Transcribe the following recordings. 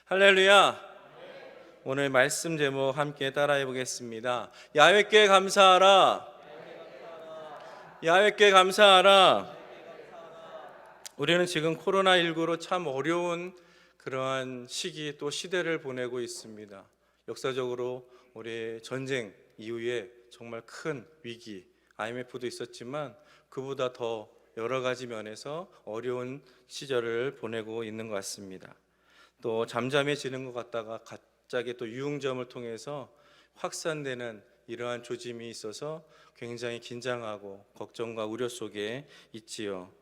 할렐루야. 오늘 말씀 제목 함께 따라해 보겠습니다. 야훼께 감사하라. 야훼께 감사하라. 우리는 지금 코로나19로 참 어려운 그러한 시기 또 시대를 보내고 있습니다. 역사적으로 우리 전쟁 이후에 정말 큰 위기, IMF도 있었지만 그보다 더 여러 가지 면에서 어려운 시절을 보내고 있는 것 같습니다. 또 잠잠해지는 것 같다가 갑자기 또 유흥점을 통해서 확산되는 이러한 조짐이 있어서 굉장히 긴장하고 걱정과 우려 속에 있지요.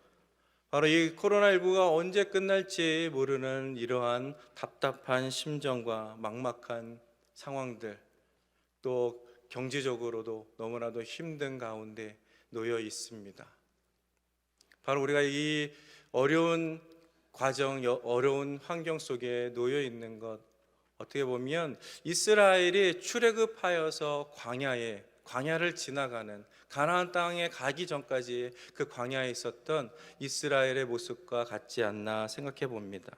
바로 이 코로나19가 언제 끝날지 모르는 이러한 답답한 심정과 막막한 상황들, 또 경제적으로도 너무나도 힘든 가운데 놓여 있습니다. 바로 우리가 이 어려운 과정, 어려운 환경 속에 놓여 있는 것, 어떻게 보면 이스라엘이 출애굽하여서 광야를 지나가는 가나안 땅에 가기 전까지 그 광야에 있었던 이스라엘의 모습과 같지 않나 생각해 봅니다.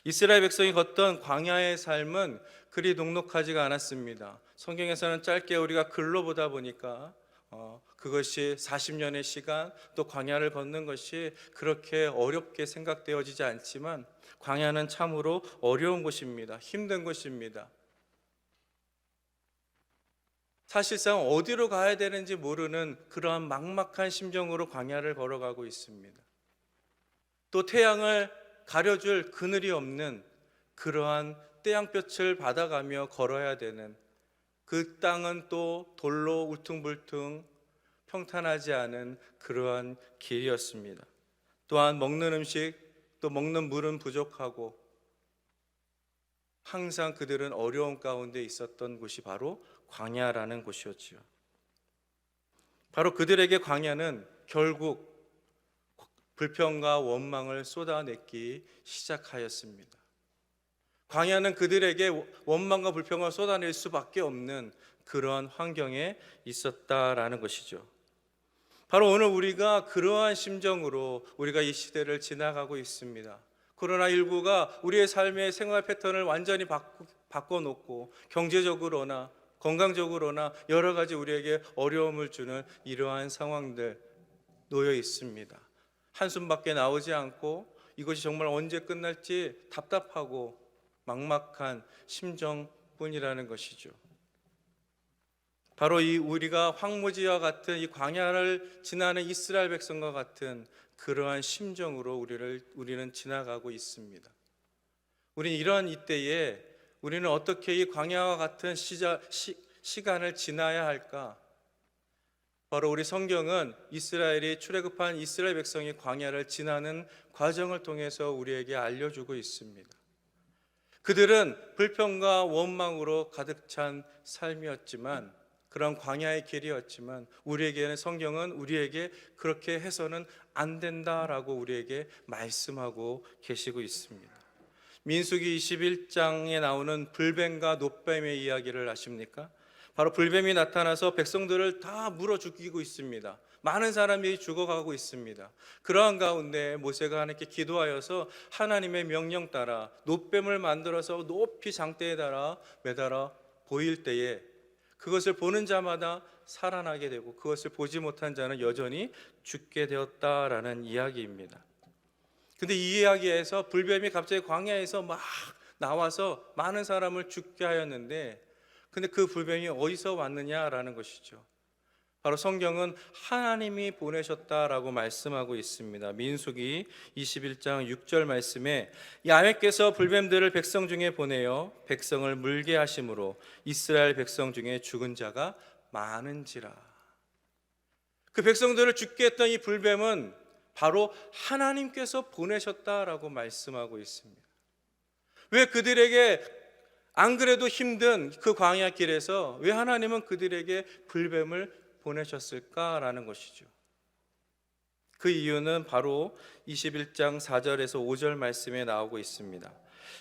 이스라엘 백성이 걷던 광야의 삶은 그리 녹록하지가 않았습니다. 성경에서는 짧게 우리가 글로 보다 보니까 그것이 40년의 시간, 또 광야를 걷는 것이 그렇게 어렵게 생각되어지지 않지만 광야는 참으로 어려운 곳입니다. 힘든 곳입니다. 사실상 어디로 가야 되는지 모르는 그러한 막막한 심정으로 광야를 걸어가고 있습니다. 또 태양을 가려줄 그늘이 없는 그러한 태양볕을 받아가며 걸어야 되는, 그 땅은 또 돌로 울퉁불퉁 평탄하지 않은 그러한 길이었습니다. 또한 먹는 음식, 또 먹는 물은 부족하고 항상 그들은 어려움 가운데 있었던 곳이 바로 광야라는 곳이었지요. 바로 그들에게 광야는 결국 불평과 원망을 쏟아내기 시작하였습니다. 광야는 그들에게 원망과 불평을 쏟아낼 수밖에 없는 그러한 환경에 있었다라는 것이죠. 바로 오늘 우리가 그러한 심정으로 우리가 이 시대를 지나가고 있습니다. 코로나19가 우리의 삶의 생활 패턴을 완전히 바꿔놓고 경제적으로나 건강적으로나 여러 가지 우리에게 어려움을 주는 이러한 상황들 놓여 있습니다. 한숨밖에 나오지 않고 이것이 정말 언제 끝날지 답답하고 막막한 심정뿐이라는 것이죠. 바로 이 우리가 황무지와 같은 이 광야를 지나는 이스라엘 백성과 같은 그러한 심정으로 우리는 지나가고 있습니다. 우리는 이러한 이때에 우리는 어떻게 이 광야와 같은 시간을 지나야 할까? 바로 우리 성경은 이스라엘이 출애굽한 이스라엘 백성이 광야를 지나는 과정을 통해서 우리에게 알려주고 있습니다. 그들은 불평과 원망으로 가득 찬 삶이었지만, 그런 광야의 길이었지만 우리에게는 성경은 우리에게 그렇게 해서는 안 된다라고 우리에게 말씀하고 계시고 있습니다. 민수기 21장에 나오는 불뱀과 놋뱀의 이야기를 아십니까? 바로 불뱀이 나타나서 백성들을 다 물어 죽이고 있습니다. 많은 사람이 죽어가고 있습니다. 그러한 가운데 모세가 하나님께 기도하여서 하나님의 명령 따라 놋뱀을 만들어서 높이 장대에 달아 매달아 보일 때에 그것을 보는 자마다 살아나게 되고 그것을 보지 못한 자는 여전히 죽게 되었다라는 이야기입니다. 근데 이 이야기에서 불뱀이 갑자기 광야에서 막 나와서 많은 사람을 죽게 하였는데, 근데 그 불뱀이 어디서 왔느냐라는 것이죠. 바로 성경은 하나님이 보내셨다라고 말씀하고 있습니다. 민수기 21장 6절 말씀에 야훼께서 불뱀들을 백성 중에 보내어 백성을 물게 하심으로 이스라엘 백성 중에 죽은 자가 많은지라. 그 백성들을 죽게 했던 이 불뱀은 바로 하나님께서 보내셨다라고 말씀하고 있습니다. 왜 그들에게 안 그래도 힘든 그 광야 길에서 왜 하나님은 그들에게 불뱀을 보내셨을까라는 것이죠. 그 이유는 바로 21장 4절에서 5절 말씀에 나오고 있습니다.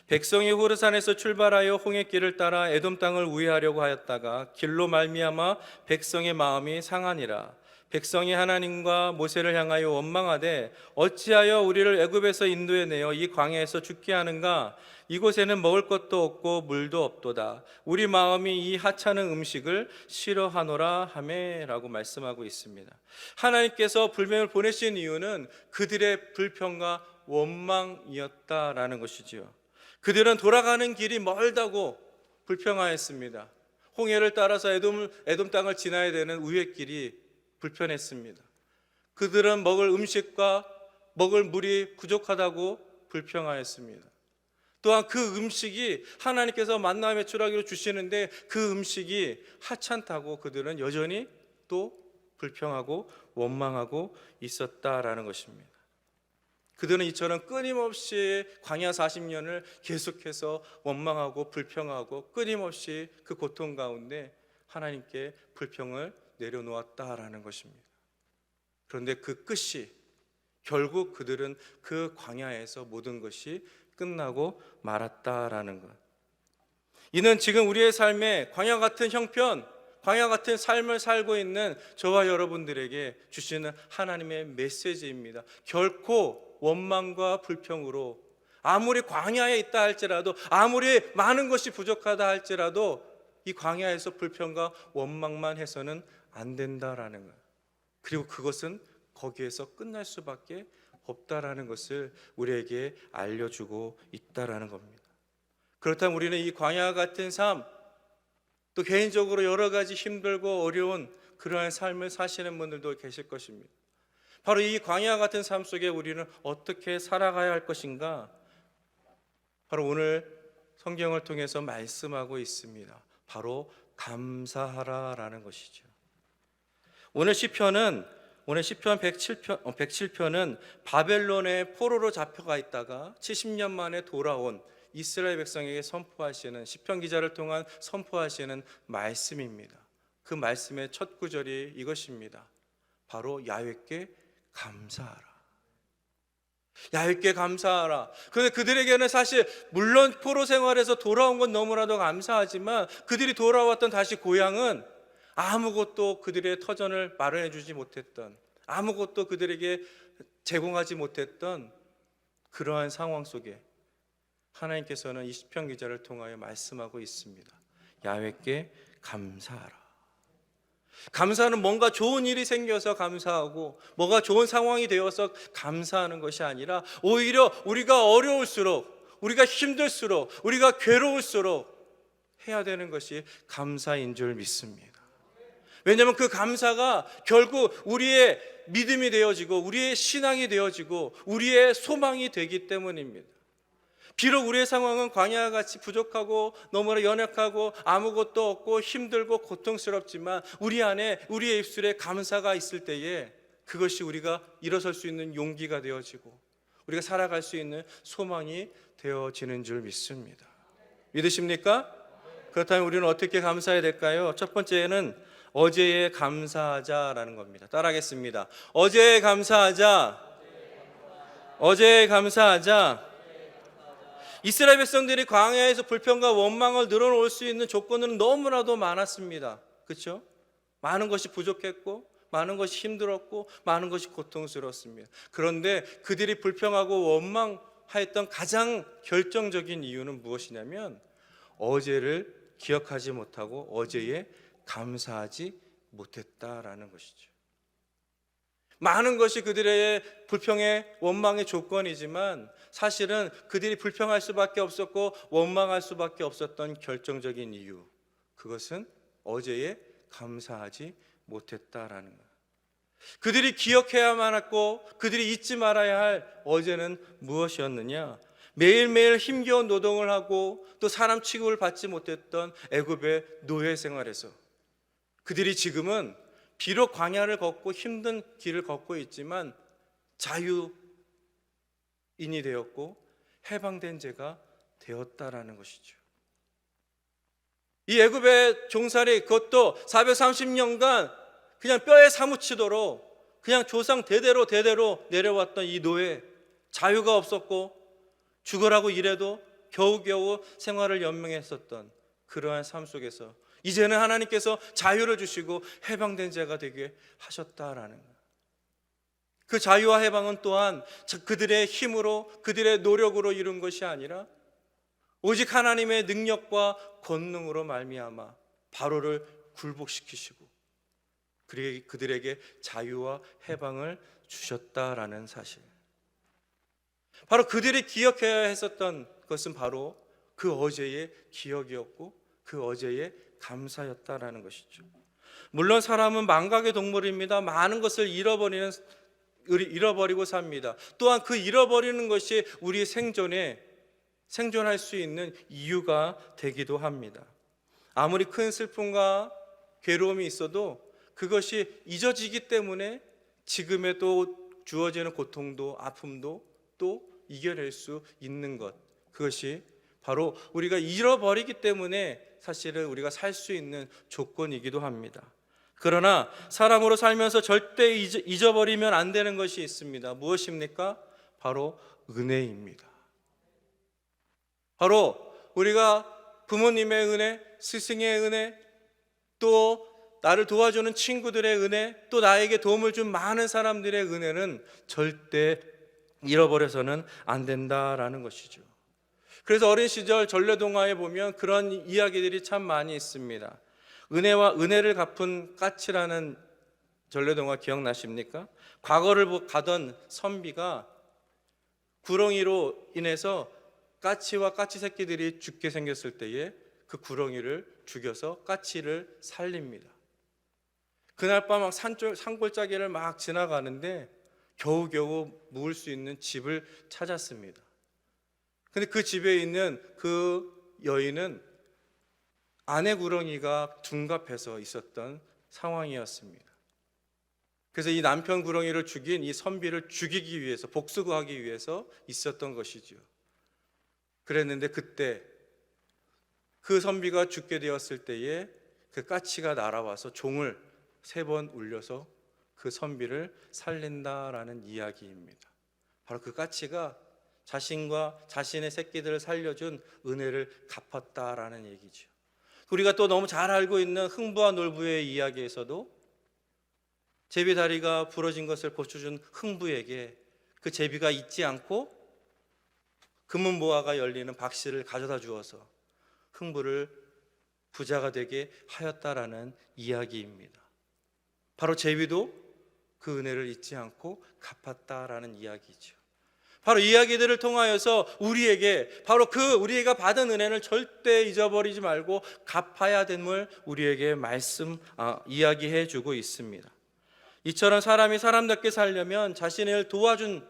백성이 호르산에서 출발하여 홍해길을 따라 에돔 땅을 우회하려고 하였다가 길로 말미암아 백성의 마음이 상하니라. 백성이 하나님과 모세를 향하여 원망하되 어찌하여 우리를 애굽에서 인도해 내어 이 광야에서 죽게 하는가? 이곳에는 먹을 것도 없고 물도 없도다. 우리 마음이 이 하찮은 음식을 싫어하노라 하매라고 말씀하고 있습니다. 하나님께서 불뱀을 보내신 이유는 그들의 불평과 원망이었다라는 것이지요. 그들은 돌아가는 길이 멀다고 불평하였습니다. 홍해를 따라서 에돔 땅을 지나야 되는 우회길이 불편했습니다. 그들은 먹을 음식과 먹을 물이 부족하다고 불평하였습니다. 또한 그 음식이 하나님께서 만나 메추라기로 주시는데 그 음식이 하찮다고 그들은 여전히 또 불평하고 원망하고 있었다라는 것입니다. 그들은 이처럼 끊임없이 광야 40년을 계속해서 원망하고 불평하고 끊임없이 그 고통 가운데 하나님께 불평을 내려놓았다라는 것입니다. 그런데 그 끝이 결국 그들은 그 광야에서 모든 것이 끝나고 말았다라는 것. 이는 지금 우리의 삶에 광야 같은 형편, 광야 같은 삶을 살고 있는 저와 여러분들에게 주시는 하나님의 메시지입니다. 결코 원망과 불평으로 아무리 광야에 있다 할지라도, 아무리 많은 것이 부족하다 할지라도 이 광야에서 불평과 원망만 해서는 안 된다라는 것. 그리고 그것은 거기에서 끝날 수밖에 없다라는 것을 우리에게 알려주고 있다라는 겁니다. 그렇다면 우리는 이 광야 같은 삶, 또 개인적으로 여러 가지 힘들고 어려운 그러한 삶을 사시는 분들도 계실 것입니다. 바로 이 광야 같은 삶 속에 우리는 어떻게 살아가야 할 것인가? 바로 오늘 성경을 통해서 말씀하고 있습니다. 바로 감사하라라는 것이죠. 오늘 시편 107편은 바벨론의 포로로 잡혀가 있다가 70년 만에 돌아온 이스라엘 백성에게 선포하시는, 시편 기자를 통한 선포하시는 말씀입니다. 그 말씀의 첫 구절이 이것입니다. 바로 야훼께 감사하라. 야훼께 감사하라. 그런데 그들에게는 사실 물론 포로 생활에서 돌아온 건 너무나도 감사하지만 그들이 돌아왔던 다시 고향은 아무것도 그들의 터전을 마련해 주지 못했던, 아무것도 그들에게 제공하지 못했던 그러한 상황 속에 하나님께서는 이 시편 기자를 통하여 말씀하고 있습니다. 야훼께 감사하라. 감사는 뭔가 좋은 일이 생겨서 감사하고 뭐가 좋은 상황이 되어서 감사하는 것이 아니라 오히려 우리가 어려울수록, 우리가 힘들수록, 우리가 괴로울수록 해야 되는 것이 감사인 줄 믿습니다. 왜냐하면 그 감사가 결국 우리의 믿음이 되어지고 우리의 신앙이 되어지고 우리의 소망이 되기 때문입니다. 비록 우리의 상황은 광야와 같이 부족하고 너무나 연약하고 아무것도 없고 힘들고 고통스럽지만 우리 안에, 우리의 입술에 감사가 있을 때에 그것이 우리가 일어설 수 있는 용기가 되어지고 우리가 살아갈 수 있는 소망이 되어지는 줄 믿습니다. 믿으십니까? 그렇다면 우리는 어떻게 감사해야 될까요? 첫 번째는 어제에 감사하자라는 겁니다. 따라하겠습니다. 어제에 감사하자. 어제에 감사하자. 이스라엘 백성들이 광야에서 불평과 원망을 늘어놓을 수 있는 조건은 너무나도 많았습니다. 그렇죠? 많은 것이 부족했고 많은 것이 힘들었고 많은 것이 고통스러웠습니다. 그런데 그들이 불평하고 원망하였던 가장 결정적인 이유는 무엇이냐면 어제를 기억하지 못하고 어제에 감사하지 못했다라는 것이죠. 많은 것이 그들의 불평의 원망의 조건이지만 사실은 그들이 불평할 수밖에 없었고 원망할 수밖에 없었던 결정적인 이유, 그것은 어제에 감사하지 못했다라는 것. 그들이 기억해야만 했고 그들이 잊지 말아야 할 어제는 무엇이었느냐? 매일매일 힘겨운 노동을 하고 또 사람 취급을 받지 못했던 애굽의 노예 생활에서 그들이 지금은 비록 광야를 걷고 힘든 길을 걷고 있지만 자유인이 되었고 해방된 자가 되었다라는 것이죠. 이 애굽의 종살이, 그것도 430년간 그냥 뼈에 사무치도록 그냥 조상 대대로 내려왔던 이 노예, 자유가 없었고 죽으라고 일해도 겨우겨우 생활을 연명했었던 그러한 삶 속에서 이제는 하나님께서 자유를 주시고 해방된 자가 되게 하셨다라는 거예요. 그 자유와 해방은 또한 그들의 힘으로, 그들의 노력으로 이룬 것이 아니라 오직 하나님의 능력과 권능으로 말미암아 바로를 굴복시키시고 그들에게 자유와 해방을 주셨다라는 사실. 바로 그들이 기억해야 했었던 것은 바로 그 어제의 기억이었고 그 어제의 감사였다라는 것이죠. 물론 사람은 망각의 동물입니다. 많은 것을 잃어버리고 삽니다. 또한 그 잃어버리는 것이 우리의 생존할 수 있는 이유가 되기도 합니다. 아무리 큰 슬픔과 괴로움이 있어도 그것이 잊어지기 때문에 지금에 또 주어지는 고통도 아픔도 또 이겨낼 수 있는 것, 그것이 바로 우리가 잃어버리기 때문에 사실은 우리가 살 수 있는 조건이기도 합니다. 그러나 사람으로 살면서 절대 잊어버리면 안 되는 것이 있습니다. 무엇입니까? 바로 은혜입니다. 바로 우리가 부모님의 은혜, 스승의 은혜, 또 나를 도와주는 친구들의 은혜, 또 나에게 도움을 준 많은 사람들의 은혜는 절대 잃어버려서는 안 된다라는 것이죠. 그래서 어린 시절 전래동화에 보면 그런 이야기들이 참 많이 있습니다. 은혜와 은혜를 갚은 까치라는 전래동화 기억나십니까? 과거를 가던 선비가 구렁이로 인해서 까치와 까치 새끼들이 죽게 생겼을 때에 그 구렁이를 죽여서 까치를 살립니다. 그날 밤 산골짜기를 막 지나가는데 겨우겨우 묵을 수 있는 집을 찾았습니다. 근데 그 집에 있는 그 여인은 아내 구렁이가 둔갑해서 있었던 상황이었습니다. 그래서 이 남편 구렁이를 죽인 이 선비를 죽이기 위해서, 복수하기 위해서 있었던 것이죠. 그랬는데 그때 그 선비가 죽게 되었을 때에 그 까치가 날아와서 종을 3번 울려서 그 선비를 살린다라는 이야기입니다. 바로 그 까치가 자신과 자신의 새끼들을 살려준 은혜를 갚았다라는 얘기죠. 우리가 또 너무 잘 알고 있는 흥부와 놀부의 이야기에서도 제비다리가 부러진 것을 고쳐준 흥부에게 그 제비가 잊지 않고 금은보화가 열리는 박씨를 가져다 주어서 흥부를 부자가 되게 하였다라는 이야기입니다. 바로 제비도 그 은혜를 잊지 않고 갚았다라는 이야기죠. 바로 이 이야기들을 통하여서 우리에게 바로 우리가 받은 은혜를 절대 잊어버리지 말고 갚아야 됨을 우리에게 이야기해 주고 있습니다. 이처럼 사람이 사람답게 살려면 자신을 도와준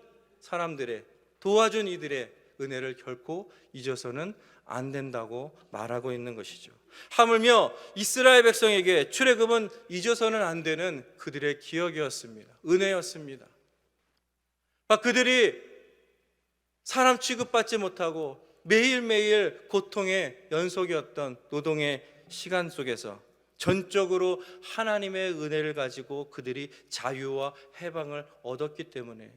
이들의 은혜를 결코 잊어서는 안 된다고 말하고 있는 것이죠. 하물며 이스라엘 백성에게 출애굽은 잊어서는 안 되는 그들의 기억이었습니다. 은혜였습니다. 그들이 사람 취급받지 못하고 매일매일 고통의 연속이었던 노동의 시간 속에서 전적으로 하나님의 은혜를 가지고 그들이 자유와 해방을 얻었기 때문에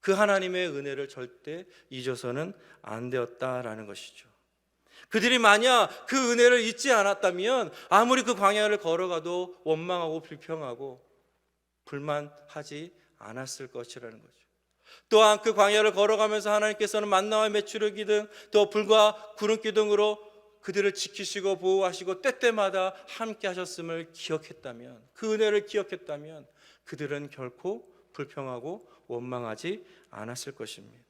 그 하나님의 은혜를 절대 잊어서는 안 되었다라는 것이죠. 그들이 만약 그 은혜를 잊지 않았다면 아무리 그 광야를 걸어가도 원망하고 불평하고 불만하지 않았을 것이라는 거죠. 또한 그 광야를 걸어가면서 하나님께서는 만나와 메추르기 등 또 불과 구름 기둥으로 그들을 지키시고 보호하시고 때때마다 함께 하셨음을 기억했다면, 그 은혜를 기억했다면 그들은 결코 불평하고 원망하지 않았을 것입니다.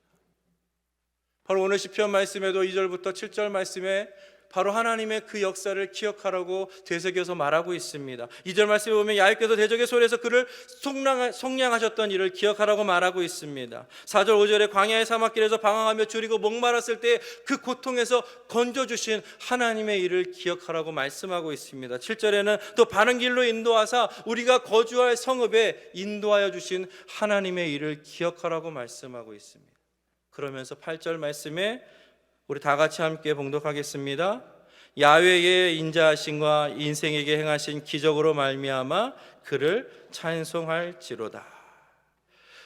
바로 오늘 시편 말씀에도 2절부터 7절 말씀에 바로 하나님의 그 역사를 기억하라고 되새겨서 말하고 있습니다. 2절 말씀에 보면 야훼께서 대적의 손에서 그를 속량하셨던 일을 기억하라고 말하고 있습니다. 4절 5절에 광야의 사막길에서 방황하며 줄이고 목마랐을 때 그 고통에서 건져주신 하나님의 일을 기억하라고 말씀하고 있습니다. 7절에는 또 바른 길로 인도하사 우리가 거주할 성읍에 인도하여 주신 하나님의 일을 기억하라고 말씀하고 있습니다. 그러면서 8절 말씀에 우리 다 같이 함께 봉독하겠습니다. 야훼의 인자하심과 인생에게 행하신 기적으로 말미암아 그를 찬송할지로다.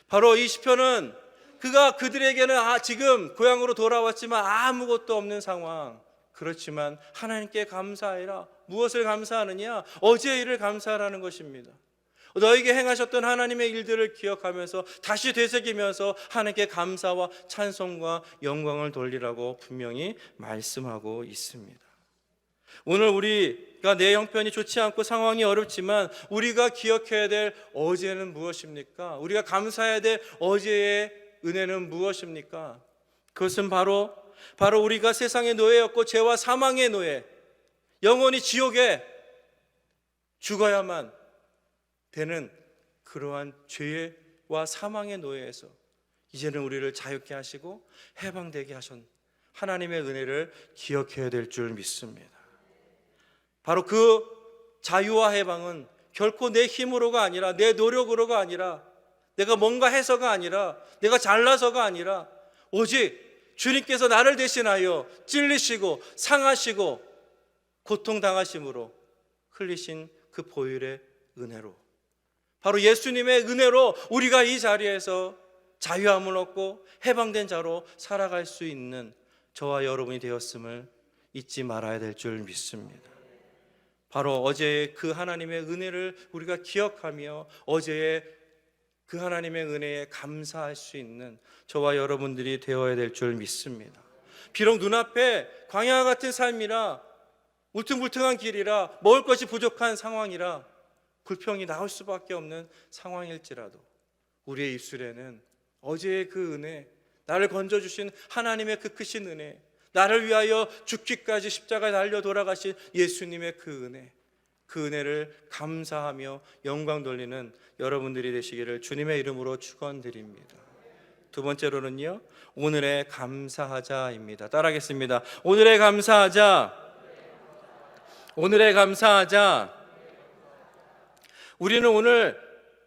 바로 이 시편은 그가 그들에게는 지금 고향으로 돌아왔지만 아무것도 없는 상황, 그렇지만 하나님께 감사해라, 무엇을 감사하느냐? 어제의 일을 감사하라는 것입니다. 너에게 행하셨던 하나님의 일들을 기억하면서 다시 되새기면서 하나님께 감사와 찬송과 영광을 돌리라고 분명히 말씀하고 있습니다. 오늘 우리가 내 형편이 좋지 않고 상황이 어렵지만 우리가 기억해야 될 어제는 무엇입니까? 우리가 감사해야 될 어제의 은혜는 무엇입니까? 그것은 바로 우리가 세상의 노예였고 죄와 사망의 노예, 영원히 지옥에 죽어야만 되는 그러한 죄와 사망의 노예에서 이제는 우리를 자유케 하시고 해방되게 하신 하나님의 은혜를 기억해야 될 줄 믿습니다. 바로 그 자유와 해방은 결코 내 힘으로가 아니라, 내 노력으로가 아니라, 내가 뭔가 해서가 아니라, 내가 잘나서가 아니라, 오직 주님께서 나를 대신하여 찔리시고 상하시고 고통당하심으로 흘리신 그 보혈의 은혜로, 바로 예수님의 은혜로 우리가 이 자리에서 자유함을 얻고 해방된 자로 살아갈 수 있는 저와 여러분이 되었음을 잊지 말아야 될 줄 믿습니다. 바로 어제의 그 하나님의 은혜를 우리가 기억하며 어제의 그 하나님의 은혜에 감사할 수 있는 저와 여러분들이 되어야 될 줄 믿습니다. 비록 눈앞에 광야 같은 삶이라, 울퉁불퉁한 길이라, 먹을 것이 부족한 상황이라 불평이 나올 수밖에 없는 상황일지라도 우리의 입술에는 어제의 그 은혜, 나를 건져주신 하나님의 그 크신 은혜, 나를 위하여 죽기까지 십자가에 달려 돌아가신 예수님의 그 은혜, 그 은혜를 감사하며 영광 돌리는 여러분들이 되시기를 주님의 이름으로 축원드립니다. 두 번째로는요, 오늘의 감사하자입니다. 따라하겠습니다. 오늘의 감사하자. 오늘의 감사하자. 우리는 오늘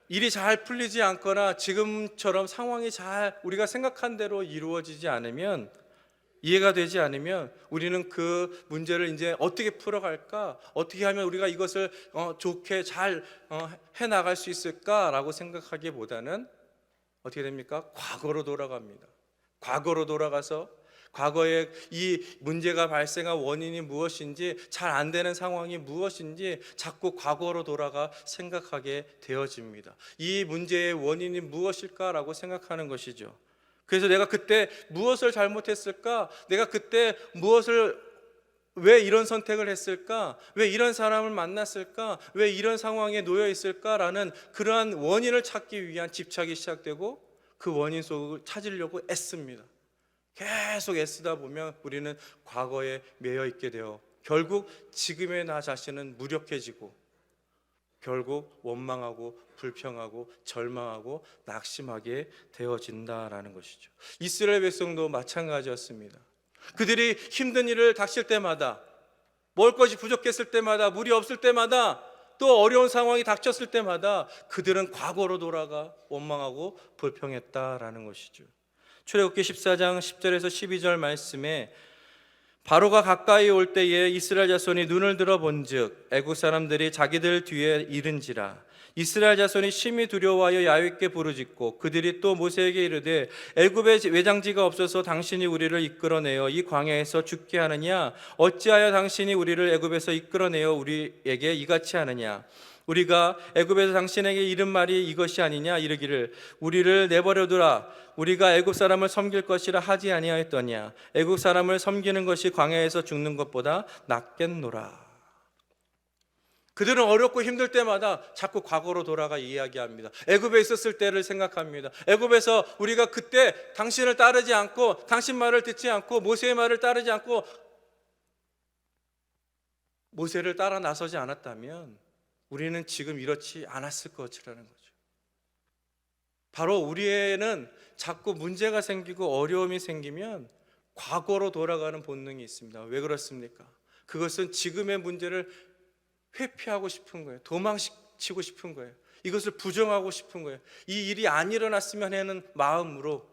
일이 잘 풀리지 않거나 지금처럼 상황이 잘 우리가 생각한 대로 이루어지지 않으면, 이해가 되지 않으면 우리는 그 문제를 이제 어떻게 풀어갈까, 어떻게 하면 우리가 이것을 좋게 잘 해나갈 수 있을까라고 생각하기보다는 어떻게 됩니까? 과거로 돌아갑니다. 과거로 돌아가서 과거에 이 문제가 발생한 원인이 무엇인지, 잘 안 되는 상황이 무엇인지 자꾸 과거로 돌아가 생각하게 되어집니다. 이 문제의 원인이 무엇일까라고 생각하는 것이죠. 그래서 내가 그때 무엇을 잘못했을까? 내가 그때 왜 이런 선택을 했을까? 왜 이런 사람을 만났을까? 왜 이런 상황에 놓여 있을까라는 그러한 원인을 찾기 위한 집착이 시작되고 그 원인 속을 찾으려고 애씁니다. 계속 애쓰다 보면 우리는 과거에 매여 있게 되어 결국 지금의 나 자신은 무력해지고 결국 원망하고 불평하고 절망하고 낙심하게 되어진다라는 것이죠. 이스라엘 백성도 마찬가지였습니다. 그들이 힘든 일을 닥칠 때마다, 먹을 것이 부족했을 때마다, 물이 없을 때마다, 또 어려운 상황이 닥쳤을 때마다 그들은 과거로 돌아가 원망하고 불평했다라는 것이죠. 출애굽기 14장 10절에서 12절 말씀에 바로가 가까이 올 때에 이스라엘 자손이 눈을 들어 본즉 애국 사람들이 자기들 뒤에 이른지라. 이스라엘 자손이 심히 두려워하여 야훼께 부르짖고 그들이 또 모세에게 이르되 애굽에 외장지가 없어서 당신이 우리를 이끌어내어 이 광야에서 죽게 하느냐? 어찌하여 당신이 우리를 애굽에서 이끌어내어 우리에게 이같이 하느냐? 우리가 애굽에서 당신에게 이른 말이 이것이 아니냐? 이르기를 우리를 내버려두라. 우리가 애굽 사람을 섬길 것이라 하지 아니하였더냐? 애굽 사람을 섬기는 것이 광야에서 죽는 것보다 낫겠노라. 그들은 어렵고 힘들 때마다 자꾸 과거로 돌아가 이야기합니다. 애굽에 있었을 때를 생각합니다. 애굽에서 우리가 그때 당신을 따르지 않고, 당신 말을 듣지 않고, 모세의 말을 따르지 않고 모세를 따라 나서지 않았다면 우리는 지금 이렇지 않았을 것이라는 거죠. 바로 우리에는 자꾸 문제가 생기고 어려움이 생기면 과거로 돌아가는 본능이 있습니다. 왜 그렇습니까? 그것은 지금의 문제를 회피하고 싶은 거예요. 도망치고 싶은 거예요. 이것을 부정하고 싶은 거예요. 이 일이 안 일어났으면 하는 마음으로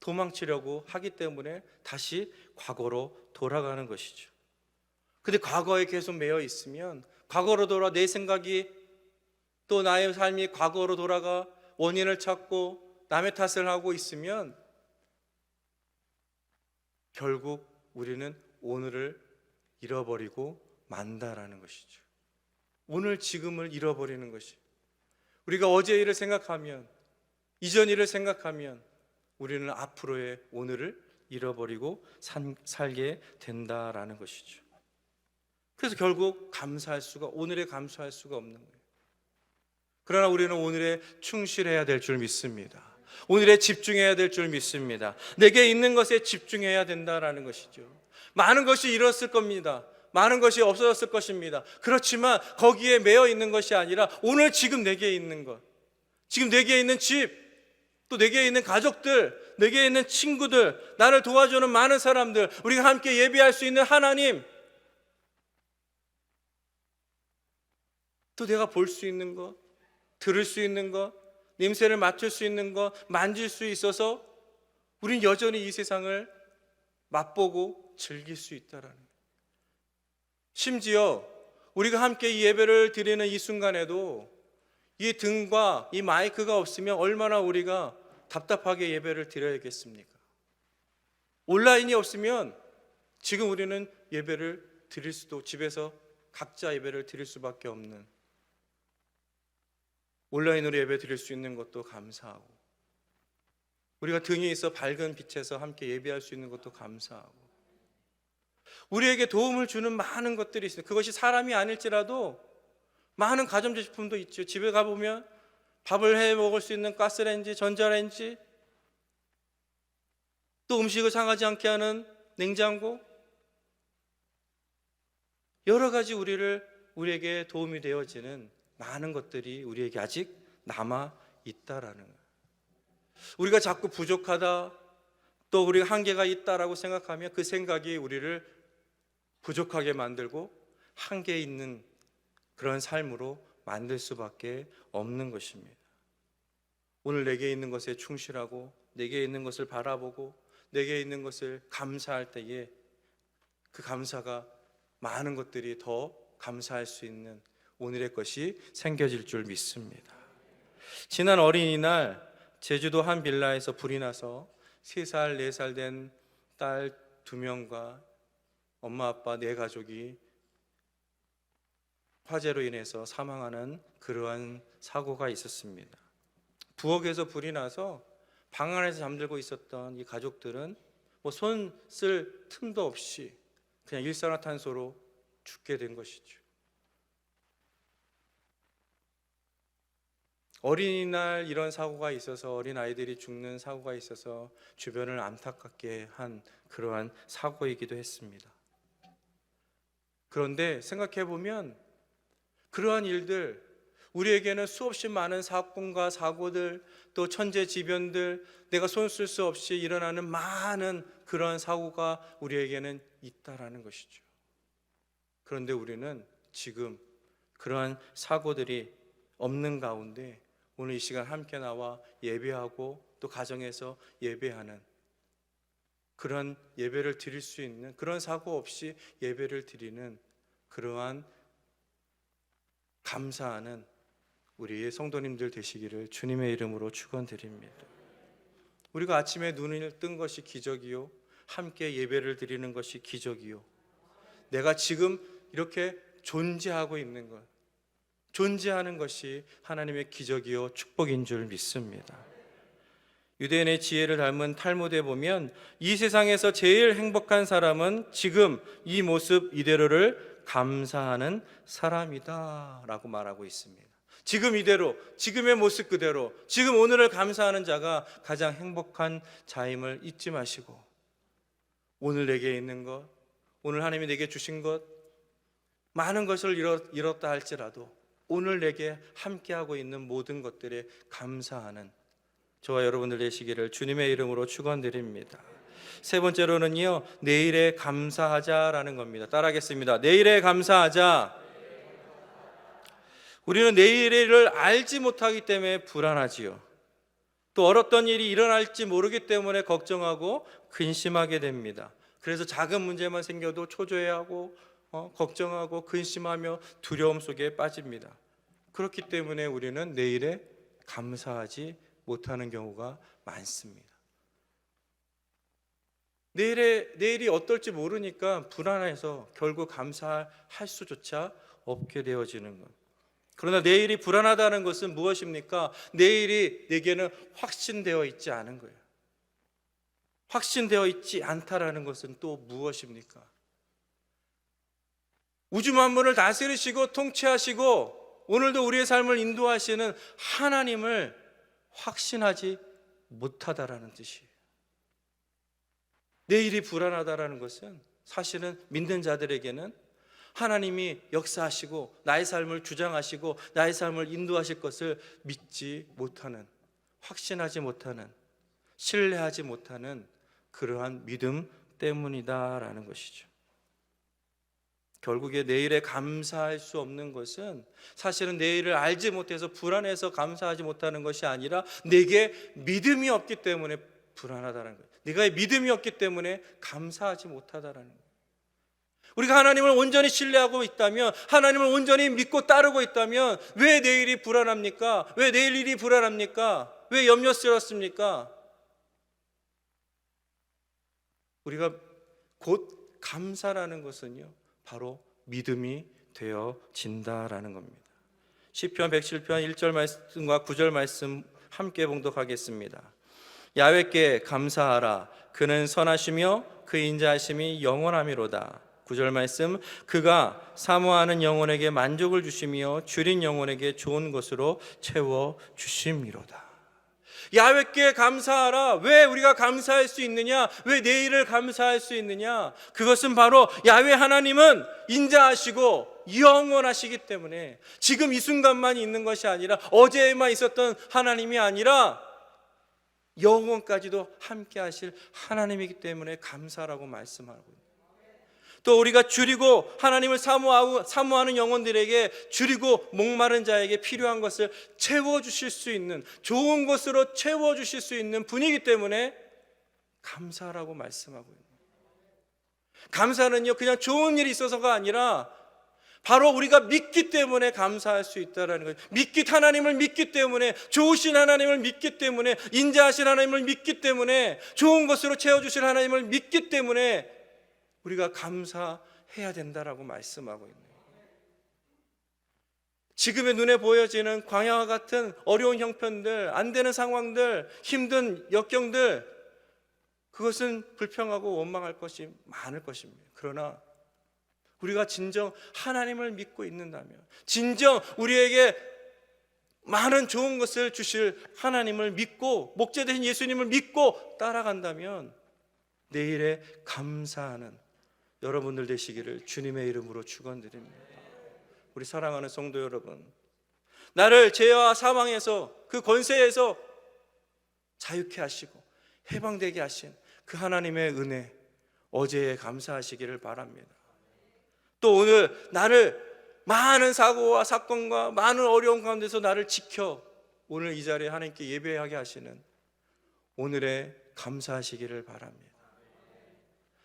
도망치려고 하기 때문에 다시 과거로 돌아가는 것이죠. 근데 과거에 계속 매여 있으면, 과거로 돌아 내 생각이 또 나의 삶이 과거로 돌아가 원인을 찾고 남의 탓을 하고 있으면 결국 우리는 오늘을 잃어버리고 만다라는 것이죠. 오늘 지금을 잃어버리는 것이, 우리가 어제 일을 생각하면, 이전 일을 생각하면 우리는 앞으로의 오늘을 잃어버리고 살게 된다라는 것이죠. 그래서 결국 오늘에 감사할 수가 없는 거예요. 그러나 우리는 오늘에 충실해야 될 줄 믿습니다. 오늘에 집중해야 될 줄 믿습니다. 내게 있는 것에 집중해야 된다라는 것이죠. 많은 것이 잃었을 겁니다. 많은 것이 없어졌을 것입니다. 그렇지만 거기에 매여 있는 것이 아니라 오늘 지금 내게 있는 것, 지금 내게 있는 집, 또 내게 있는 가족들, 내게 있는 친구들, 나를 도와주는 많은 사람들, 우리가 함께 예배할 수 있는 하나님, 또 내가 볼 수 있는 것, 들을 수 있는 것, 냄새를 맡을 수 있는 것, 만질 수 있어서 우린 여전히 이 세상을 맛보고 즐길 수 있다라는 거예요. 심지어 우리가 함께 이 예배를 드리는 이 순간에도 이 등과 이 마이크가 없으면 얼마나 우리가 답답하게 예배를 드려야겠습니까? 온라인이 없으면 지금 우리는 예배를 드릴 수도, 집에서 각자 예배를 드릴 수밖에 없는, 온라인으로 예배 드릴 수 있는 것도 감사하고, 우리가 등에 있어 밝은 빛에서 함께 예배할 수 있는 것도 감사하고, 우리에게 도움을 주는 많은 것들이 있어요. 그것이 사람이 아닐지라도 많은 가전제품도 있죠. 집에 가보면 밥을 해 먹을 수 있는 가스레인지, 전자레인지, 또 음식을 상하지 않게 하는 냉장고, 여러 가지 우리에게 도움이 되어지는 많은 것들이 우리에게 아직 남아 있다라는 거예요. 우리가 자꾸 부족하다, 또 우리가 한계가 있다라고 생각하면 그 생각이 우리를 부족하게 만들고 한계 있는 그런 삶으로 만들 수밖에 없는 것입니다. 오늘 내게 있는 것에 충실하고, 내게 있는 것을 바라보고, 내게 있는 것을 감사할 때에 그 감사가 많은 것들이 더 감사할 수 있는 오늘의 것이 생겨질 줄 믿습니다. 지난 어린이날 제주도 한 빌라에서 불이 나서 3살, 4살 된 딸 2명과 엄마, 아빠 4가족이 화재로 인해서 사망하는 그러한 사고가 있었습니다. 부엌에서 불이 나서 방 안에서 잠들고 있었던 이 가족들은 손 쓸 틈도 없이 그냥 일산화탄소로 죽게 된 것이죠. 어린이날 이런 사고가 있어서, 어린아이들이 죽는 사고가 있어서 주변을 안타깝게 한 그러한 사고이기도 했습니다. 그런데 생각해 보면 그러한 일들, 우리에게는 수없이 많은 사건과 사고들, 또 천재지변들, 내가 손 쓸 수 없이 일어나는 많은 그러한 사고가 우리에게는 있다라는 것이죠. 그런데 우리는 지금 그러한 사고들이 없는 가운데 오늘 이 시간 함께 나와 예배하고, 또 가정에서 예배하는, 그런 예배를 드릴 수 있는, 그런 사고 없이 예배를 드리는 그러한 감사하는 우리의 성도님들 되시기를 주님의 이름으로 축원드립니다. 우리가 아침에 눈을 뜬 것이 기적이요, 함께 예배를 드리는 것이 기적이요, 내가 지금 이렇게 존재하고 있는 것, 존재하는 것이 하나님의 기적이요 축복인 줄 믿습니다. 유대인의 지혜를 닮은 탈무드에 보면 이 세상에서 제일 행복한 사람은 지금 이 모습 이대로를 감사하는 사람이다 라고 말하고 있습니다. 지금 이대로, 지금의 모습 그대로, 지금 오늘을 감사하는 자가 가장 행복한 자임을 잊지 마시고, 오늘 내게 있는 것, 오늘 하나님이 내게 주신 것, 많은 것을 잃었다 할지라도 오늘 내게 함께하고 있는 모든 것들에 감사하는 저와 여러분들 되시기를 주님의 이름으로 축원드립니다. 세 번째로는요, 내일에 감사하자라는 겁니다. 따라하겠습니다. 내일에 감사하자. 우리는 내일을 알지 못하기 때문에 불안하지요. 또 어떤 일이 일어날지 모르기 때문에 걱정하고 근심하게 됩니다. 그래서 작은 문제만 생겨도 초조해하고 걱정하고 근심하며 두려움 속에 빠집니다. 그렇기 때문에 우리는 내일에 감사하지 못하는 경우가 많습니다. 내일이 어떨지 모르니까 불안해서 결국 감사할 수조차 없게 되어지는 것. 그러나 내일이 불안하다는 것은 무엇입니까? 내일이 내게는 확신되어 있지 않은 거예요. 확신되어 있지 않다라는 것은 또 무엇입니까? 우주 만물을 다스리시고 통치하시고 오늘도 우리의 삶을 인도하시는 하나님을 확신하지 못하다라는 뜻이에요. 내일이 불안하다라는 것은 사실은 믿는 자들에게는 하나님이 역사하시고 나의 삶을 주장하시고 나의 삶을 인도하실 것을 믿지 못하는, 확신하지 못하는, 신뢰하지 못하는 그러한 믿음 때문이다라는 것이죠. 결국에 내일에 감사할 수 없는 것은 사실은 내일을 알지 못해서 불안해서 감사하지 못하는 것이 아니라 내게 믿음이 없기 때문에 불안하다는 거예요. 네가 믿음이 없기 때문에 감사하지 못하다라는 거예요. 우리가 하나님을 온전히 신뢰하고 있다면, 하나님을 온전히 믿고 따르고 있다면 왜 내일이 불안합니까? 왜 내일 일이 불안합니까? 왜 염려스럽습니까? 우리가 곧 감사라는 것은요, 바로 믿음이 되어진다라는 겁니다. 시편 107편 1절 말씀과 9절 말씀 함께 봉독하겠습니다. 야훼께 감사하라. 그는 선하시며 그 인자하심이 영원하미로다. 9절 말씀, 그가 사모하는 영혼에게 만족을 주시며 줄인 영혼에게 좋은 것으로 채워 주심이로다. 야훼께 감사하라. 왜 우리가 감사할 수 있느냐? 왜 내일을 감사할 수 있느냐? 그것은 바로 야훼 하나님은 인자하시고 영원하시기 때문에, 지금 이 순간만 있는 것이 아니라 어제에만 있었던 하나님이 아니라 영원까지도 함께 하실 하나님이기 때문에 감사라고 말씀하고 있습니다. 또 우리가 줄이고 하나님을 사모하는 영혼들에게 줄이고 목마른 자에게 필요한 것을 채워주실 수 있는, 좋은 것으로 채워주실 수 있는 분이기 때문에 감사라고 말씀하고 있는 거예요. 감사는요, 그냥 좋은 일이 있어서가 아니라 바로 우리가 믿기 때문에 감사할 수 있다는 거예요. 하나님을 믿기 때문에, 좋으신 하나님을 믿기 때문에, 인자하신 하나님을 믿기 때문에, 좋은 것으로 채워주실 하나님을 믿기 때문에 우리가 감사해야 된다라고 말씀하고 있는 거예요. 지금의 눈에 보여지는 광야와 같은 어려운 형편들, 안 되는 상황들, 힘든 역경들, 그것은 불평하고 원망할 것이 많을 것입니다. 그러나 우리가 진정 하나님을 믿고 있는다면, 진정 우리에게 많은 좋은 것을 주실 하나님을 믿고, 목자 되신 예수님을 믿고 따라간다면 내일에 감사하는 여러분들 되시기를 주님의 이름으로 축원드립니다. 우리 사랑하는 성도 여러분, 나를 죄와 사망에서, 그 권세에서 자유케 하시고 해방되게 하신 그 하나님의 은혜, 어제에 감사하시기를 바랍니다. 또 오늘 나를 많은 사고와 사건과 많은 어려움 가운데서 나를 지켜 오늘 이 자리에 하나님께 예배하게 하시는 오늘에 감사하시기를 바랍니다.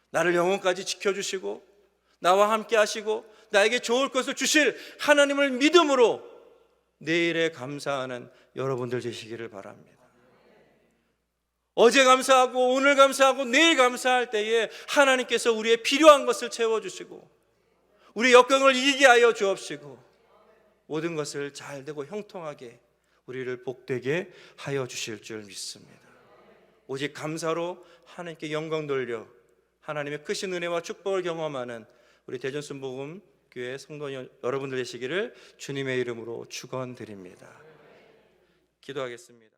나를 영혼까지 지켜주시고 나와 함께 하시고 나에게 좋을 것을 주실 하나님을 믿음으로 내일에 감사하는 여러분들 되시기를 바랍니다. 어제 감사하고 오늘 감사하고 내일 감사할 때에 하나님께서 우리의 필요한 것을 채워주시고 우리 역경을 이기게 하여 주옵시고 모든 것을 잘되고 형통하게 우리를 복되게 하여 주실 줄 믿습니다. 오직 감사로 하나님께 영광 돌려 하나님의 크신 은혜와 축복을 경험하는 우리 대전순복음교회 성도 여러분들 되시기를 주님의 이름으로 축원드립니다. 기도하겠습니다.